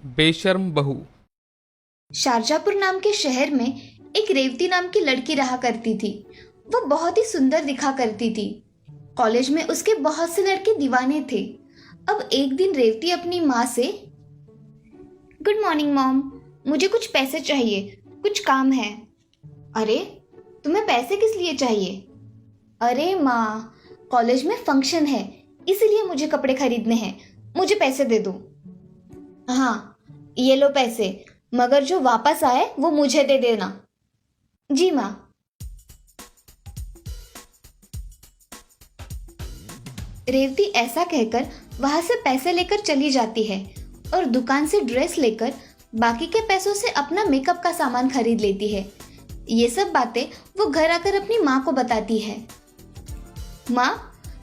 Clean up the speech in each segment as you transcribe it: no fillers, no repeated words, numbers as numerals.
बेशर्म बहू। शारजापुर नाम के शहर में एक रेवती नाम की लड़की रहा करती थी। वो बहुत ही सुंदर दिखा करती थी। कॉलेज में उसके बहुत से लड़के दीवाने थे। अब एक दिन रेवती अपनी माँ से, गुड मॉर्निंग मॉम, मुझे कुछ पैसे चाहिए, कुछ काम है। अरे, तुम्हें पैसे किस लिए चाहिए? अरे माँ, कॉलेज में फंक्शन है, इसीलिए मुझे कपड़े खरीदने हैं, मुझे पैसे दे दो। हाँ, ये लो पैसे, मगर जो वापस आए वो मुझे दे देना। जी माँ। रेवती ऐसा कहकर वहां से पैसे लेकर चली जाती है और दुकान से ड्रेस लेकर बाकी के पैसों से अपना मेकअप का सामान खरीद लेती है। ये सब बातें वो घर आकर अपनी माँ को बताती है। माँ,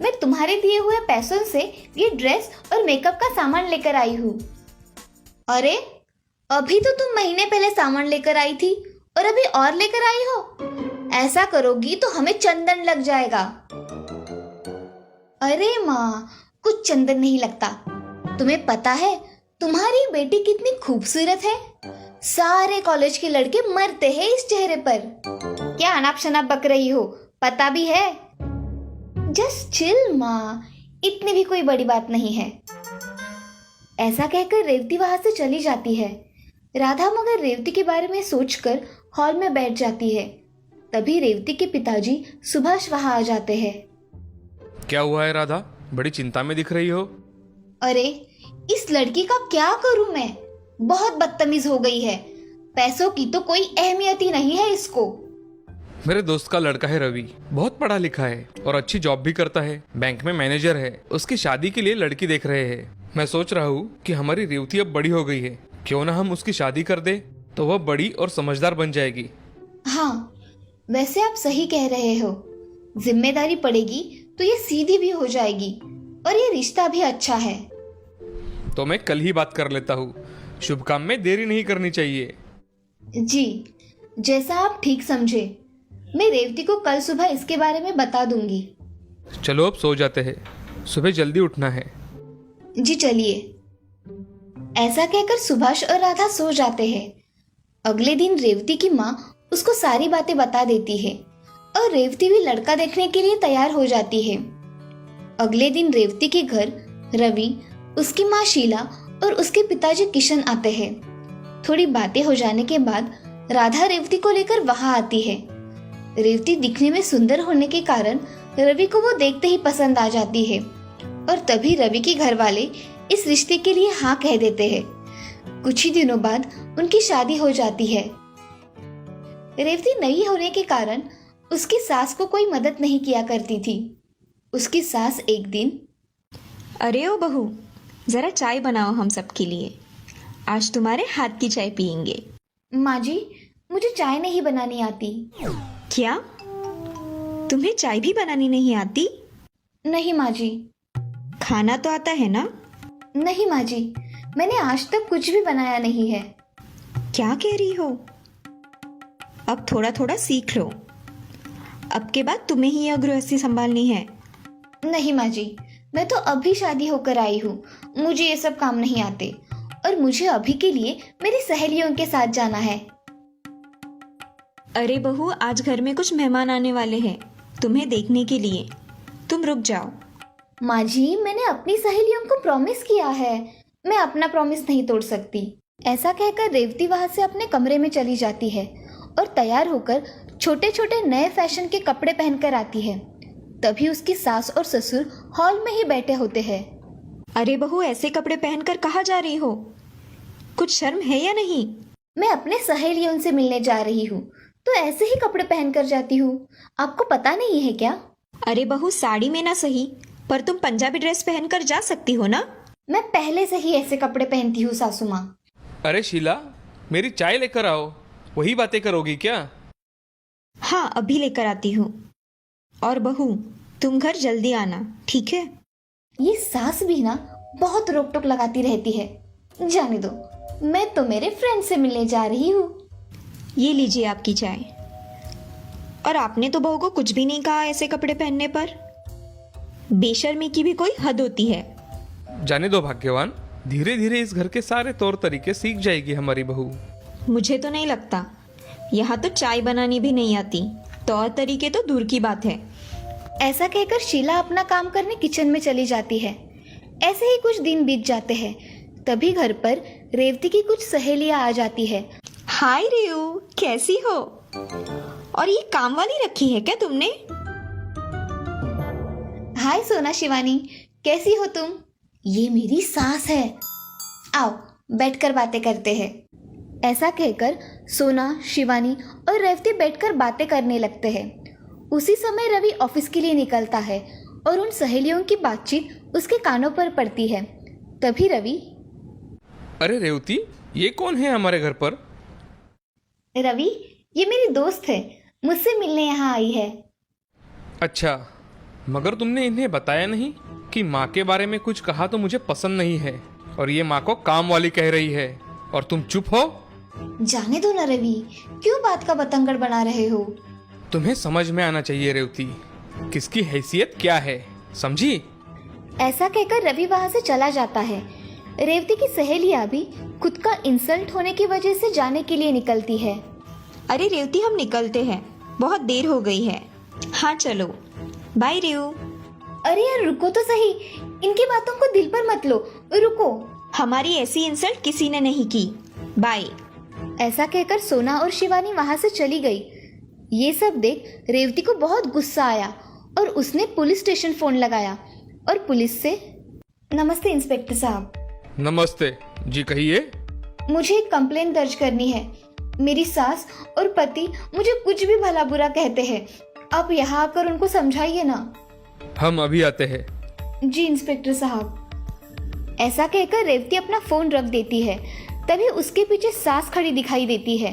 मैं तुम्हारे दिए हुए पैसों से ये ड्रेस और मेकअप का सामान लेकर आई हूँ। अरे, अभी तो तुम महीने पहले सामान लेकर आई थी और अभी और लेकर आई हो। ऐसा करोगी तो हमें चंदन लग जाएगा। अरे माँ, कुछ चंदन नहीं लगता। तुम्हें पता है तुम्हारी बेटी कितनी खूबसूरत है? सारे कॉलेज के लड़के मरते हैं इस चेहरे पर। क्या अनाप शनाप बक रही हो, पता भी है। जस्ट चिल माँ, इतनी भी कोई बड़ी बात नहीं है। ऐसा कहकर रेवती वहां से चली जाती है। राधा मगर रेवती के बारे में सोचकर हॉल में बैठ जाती है। तभी रेवती के पिताजी सुभाष वहां आ जाते हैं। क्या हुआ है राधा, बड़ी चिंता में दिख रही हो? अरे, इस लड़की का क्या करूं मैं, बहुत बदतमीज हो गई है। पैसों की तो कोई अहमियत ही नहीं है इसको। मेरे दोस्त का लड़का है रवि, बहुत पढ़ा लिखा है और अच्छी जॉब भी करता है, बैंक में मैनेजर है। उसकी शादी के लिए लड़की देख रहे हैं। मैं सोच रहा हूँ कि हमारी रेवती अब बड़ी हो गई है, क्यों ना हम उसकी शादी कर दे, तो वह बड़ी और समझदार बन जाएगी। हाँ, वैसे आप सही कह रहे हो। जिम्मेदारी पड़ेगी तो ये सीधी भी हो जाएगी और ये रिश्ता भी अच्छा है। तो मैं कल ही बात कर लेता हूँ। शुभ काम में देरी नहीं करनी चाहिए। जी, जैसा आप ठीक समझे। मैं रेवती को कल सुबह इसके बारे में बता दूंगी। चलो अब सो जाते हैं, सुबह जल्दी उठना है। जी चलिए। ऐसा कहकर सुभाष और राधा सो जाते हैं। अगले दिन रेवती की माँ उसको सारी बातें बता देती है और रेवती भी लड़का देखने के लिए तैयार हो जाती है। अगले दिन रेवती के घर रवि, उसकी माँ शीला और उसके पिताजी किशन आते हैं। थोड़ी बातें हो जाने के बाद राधा रेवती को लेकर वहां आती है। रेवती दिखने में सुंदर होने के कारण रवि को वो देखते ही पसंद आ जाती है और तभी रवि के घर वाले इस रिश्ते के लिए हाँ कह देते हैं। कुछ ही दिनों बाद उनकी शादी हो जाती है। रेवती नई होने के कारण उसकी सास को कोई मदद नहीं किया करती थी। उसकी सास एक दिन, अरे ओ बहू, जरा चाय बनाओ हम सबके लिए। आज तुम्हारे हाथ की चाय पियेंगे। माँ जी, मुझे चाय नहीं बनानी आती। क्या तुम्हें चाय भी बनानी नहीं आती? नहीं माँ जी। खाना तो आता है ना? नहीं माँ जी, मैंने आज तक कुछ भी बनाया नहीं है। क्या कह रही हो? अब थोड़ा थोड़ा सीख लो। अब के बाद तुम्हें ही यह गृहस्थी संभालनी है। नहीं माँ जी, मैं तो अभी शादी होकर आई हूँ, मुझे ये सब काम नहीं आते और मुझे अभी के लिए मेरी सहेलियों के साथ जाना है। अरे बहू, आज घर में कुछ मेहमान आने वाले हैं तुम्हें देखने के लिए। तुम रुक जाओ। माँ जी, मैंने अपनी सहेलियों को प्रॉमिस किया है, मैं अपना प्रॉमिस नहीं तोड़ सकती। ऐसा कहकर रेवती वहां से अपने कमरे में चली जाती है और तैयार होकर छोटे छोटे नए फैशन के कपड़े पहनकर आती है। तभी उसकी सास और ससुर हॉल में ही बैठे होते हैं। अरे बहू, ऐसे कपड़े पहनकर कहाँ जा रही हो? कुछ शर्म है या नहीं? मैं अपने सहेलियों से मिलने जा रही हूँ, तो ऐसे ही कपड़े पहनकर जाती हूँ, आपको पता नहीं है क्या? अरे बहू, साड़ी में ना सही, पर तुम पंजाबी ड्रेस पहनकर जा सकती हो ना? मैं पहले से ही ऐसे कपड़े पहनती हूँ सासू माँ। अरे शीला, मेरी चाय लेकर आओ। वही बातें करोगी क्या? हाँ, अभी लेकर आती हूँ। और बहू, तुम घर जल्दी आना, ठीक है? ये सास भी ना बहुत रोक टोक लगाती रहती है। जाने दो, मैं तो मेरे फ्रेंड से मिलने जा रही हूँ। ये लीजिए आपकी चाय। और आपने तो बहू को कुछ भी नहीं कहा ऐसे कपड़े पहनने पर। बेशर्मी की भी कोई हद होती है। जाने दो भाग्यवान, धीरे धीरे इस घर के सारे तौर तरीके सीख जाएगी हमारी बहू। मुझे तो नहीं लगता। यहाँ तो चाय बनानी भी नहीं आती, तौर तरीके तो दूर की बात है। ऐसा कहकर शीला अपना काम करने किचन में चली जाती है। ऐसे ही कुछ दिन बीत जाते हैं। तभी घर पर रेवती की कुछ सहेलियां आ जाती है। हाय रेऊ, कैसी हो? और ये काम वाली रखी है क्या तुमने? हाय सोना शिवानी, कैसी हो तुम? ये मेरी सास है। आओ बैठकर बातें करते हैं। ऐसा कहकर सोना, शिवानी और रेवती बैठकर बातें करने लगते हैं। उसी समय रवि ऑफिस के लिए निकलता है और उन सहेलियों की बातचीत उसके कानों पर पड़ती है। तभी रवि, अरे रेवती, ये कौन है हमारे घर पर? रवि ये मेरी दोस्त है, मुझसे मिलने यहाँ आई है। अच्छा, मगर तुमने इन्हें बताया नहीं कि माँ के बारे में कुछ कहा तो मुझे पसंद नहीं है, और ये माँ को काम वाली कह रही है और तुम चुप हो। जाने दो ना रवि, क्यों बात का बतंगड़ बना रहे हो? तुम्हें समझ में आना चाहिए रेवती, किसकी हैसियत क्या है, समझी? ऐसा कहकर रवि वहाँ से चला जाता है। रेवती की सहेलियाँ भी खुद का इंसल्ट होने की वजह से जाने के लिए निकलती है। अरे रेवती, हम निकलते हैं, बहुत देर हो गई है। हाँ चलो, बाय रेऊ। अरे यार रुको तो सही, इनकी बातों को दिल पर मत लो, रुको। हमारी ऐसी इंसल्ट किसी ने नहीं की, बाय। ऐसा कहकर सोना और शिवानी वहाँ से चली गई। ये सब देख रेवती को बहुत गुस्सा आया और उसने पुलिस स्टेशन फोन लगाया और पुलिस से, नमस्ते इंस्पेक्टर साहब। नमस्ते जी, कहिए। मुझे एक कंप्लेंट दर्ज करनी है। मेरी सास और पति मुझे कुछ भी भला बुरा कहते हैं। आप यहाँ आकर उनको समझाइए ना। हम अभी आते हैं। जी इंस्पेक्टर साहब। ऐसा कहकर रेवती अपना फोन रख देती है। तभी उसके पीछे सास खड़ी दिखाई देती है।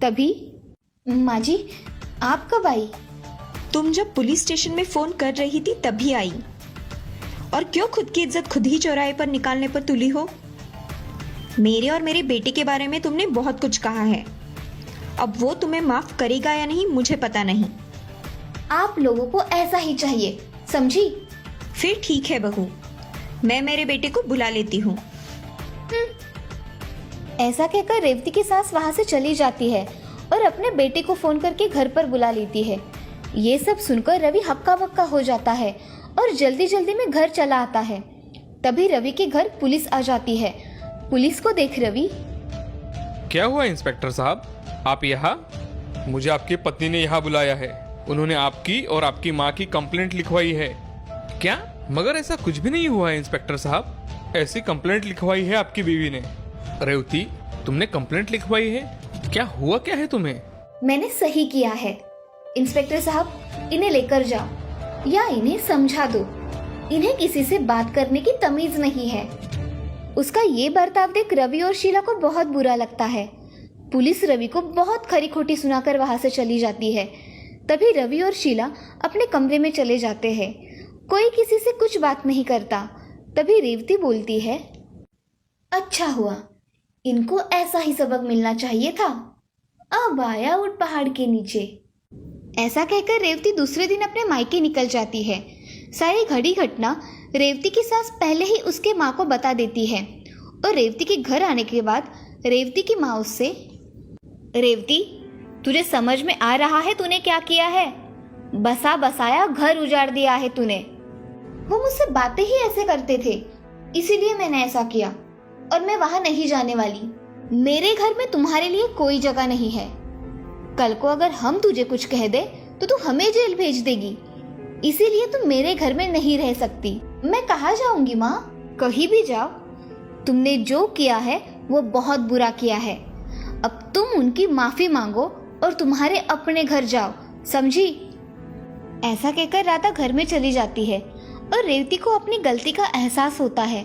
तभी, माँ जी आप कब आई? तुम जब पुलिस स्टेशन में फोन कर रही थी तभी आई। और क्यों खुद की इज्जत खुद ही चौराहे पर निकालने पर तुली हो? मेरे और मेरे बेटे के बारे में तुमने बहुत कुछ कहा है। अब वो तुम्हें माफ करेगा या नहीं मुझे पता नहीं। आप लोगों को ऐसा ही चाहिए, समझी? फिर ठीक है बहू, मैं मेरे बेटे को बुला लेती हूँ। ऐसा कहकर रेवती की सास वहां से चली जाती है और अपने बेटे को फोन करके घर पर बुला लेती है। ये सब सुनकर रवि हक्का बक्का हो जाता है और जल्दी जल्दी में घर चला आता है। तभी रवि के घर पुलिस आ जाती है। पुलिस को देख रवि, क्या हुआ इंस्पेक्टर साहब, आप यहाँ? मुझे आपकी पत्नी ने यहाँ बुलाया है। उन्होंने आपकी और आपकी माँ की कंप्लेंट लिखवाई है। क्या? मगर ऐसा कुछ भी नहीं हुआ है इंस्पेक्टर साहब। ऐसी कंप्लेंट लिखवाई है आपकी बीवी ने। रेवती, तुमने कंप्लेंट लिखवाई है? क्या हुआ क्या है तुम्हें? मैंने सही किया है। इंस्पेक्टर साहब इन्हें लेकर जाओ या इन्हें समझा दो। इन्हें किसी से बात करने की तमीज नहीं है। उसका ये बर्ताव देख रवि और शीला को बहुत बुरा लगता है। पुलिस रवि को बहुत खरी खोटी सुनाकर वहां से चली जाती है। तभी रवि और शीला अपने कमरे में चले जाते हैं। कोई किसी से कुछ बात नहीं करता। तभी रेवती बोलती है, अच्छा हुआ, इनको ऐसा ही सबक मिलना चाहिए था। अब आया ऊंट पहाड़ के नीचे। ऐसा कहकर रेवती दूसरे दिन अपने मायके निकल जाती है। सारी घड़ी घटना रेवती की सास पहले ही उसके माँ को बता देती है और रेवती के घर आने के बाद रेवती की माँ उससे, रेवती तुझे समझ में आ रहा है तूने क्या किया है? बसा बसाया घर उजाड़ दिया है तूने। वो मुझसे बातें ही ऐसे करते थे, इसीलिए मैंने ऐसा किया और मैं वहां नहीं जाने वाली। मेरे घर में तुम्हारे लिए कोई जगह नहीं है। कल को अगर हम तुझे कुछ कह दे तो तू हमें जेल भेज देगी। इसीलिए तुम मेरे घर में नहीं रह सकती। मैं कहाँ जाऊंगी माँ? कहीं भी जाओ। तुमने जो किया है वो बहुत बुरा किया है। अब तुम उनकी माफी मांगो और तुम्हारे अपने घर जाओ, समझी? ऐसा कहकर राधा घर में चली जाती है और रेवती को अपनी गलती का एहसास होता है।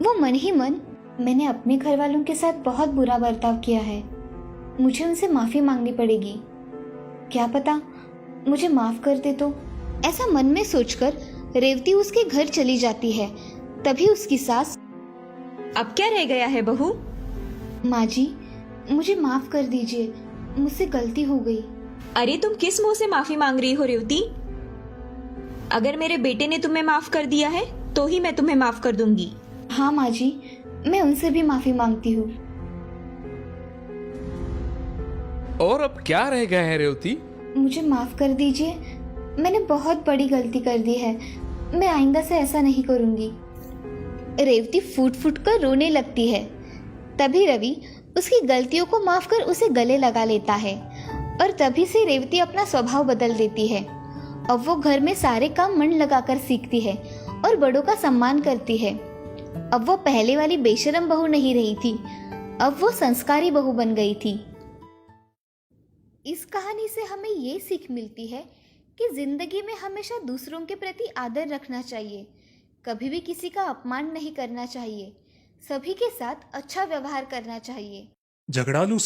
वो मन ही मन, मैंने अपने घर वालों के साथ बहुत बुरा बर्ताव किया है, मुझे उनसे माफी मांगनी पड़ेगी। क्या पता मुझे माफ कर दे तो। ऐसा मन में सोचकर रेवती उसके घर चली जाती है। तभी उसकी सास, अब क्या रह गया है बहू? माँ जी मुझे माफ कर दीजिए, मुझसे गलती हो गई। अरे तुम किस मुंह से माफी मांग रही हो रेवती? अगर मेरे बेटे ने तुम्हें माफ कर दिया है तो ही मैं तुम्हें माफ कर दूंगी। हाँ माँ जी, मैं उनसे भी माफी मांगती हूँ। और अब क्या रह गया है रेवती? मुझे माफ कर दीजिए, मैंने बहुत बड़ी गलती कर दी है। मैं आइंदा से ऐसा नहीं करूंगी। रेवती फूट फूट कर रोने लगती है। तभी रवि उसकी गलतियों को माफ कर उसे गले लगा लेता है और तभी से रेवती अपना स्वभाव बदल देती है। अब वो घर में सारे काम मन लगाकर सीखती है और बड़ों का सम्मान करती है। अब वो पहले वाली बेशरम बहू नहीं रही थी, अब वो संस्कारी बहू बन गई थी। इस कहानी से हमें ये सीख मिलती है कि जिंदगी में हमेशा दूसरों के प्रति आदर रखना चाहिए, कभी भी किसी का अपमान नहीं करना चाहिए, सभी के साथ अच्छा व्यवहार करना चाहिए। झगड़ालू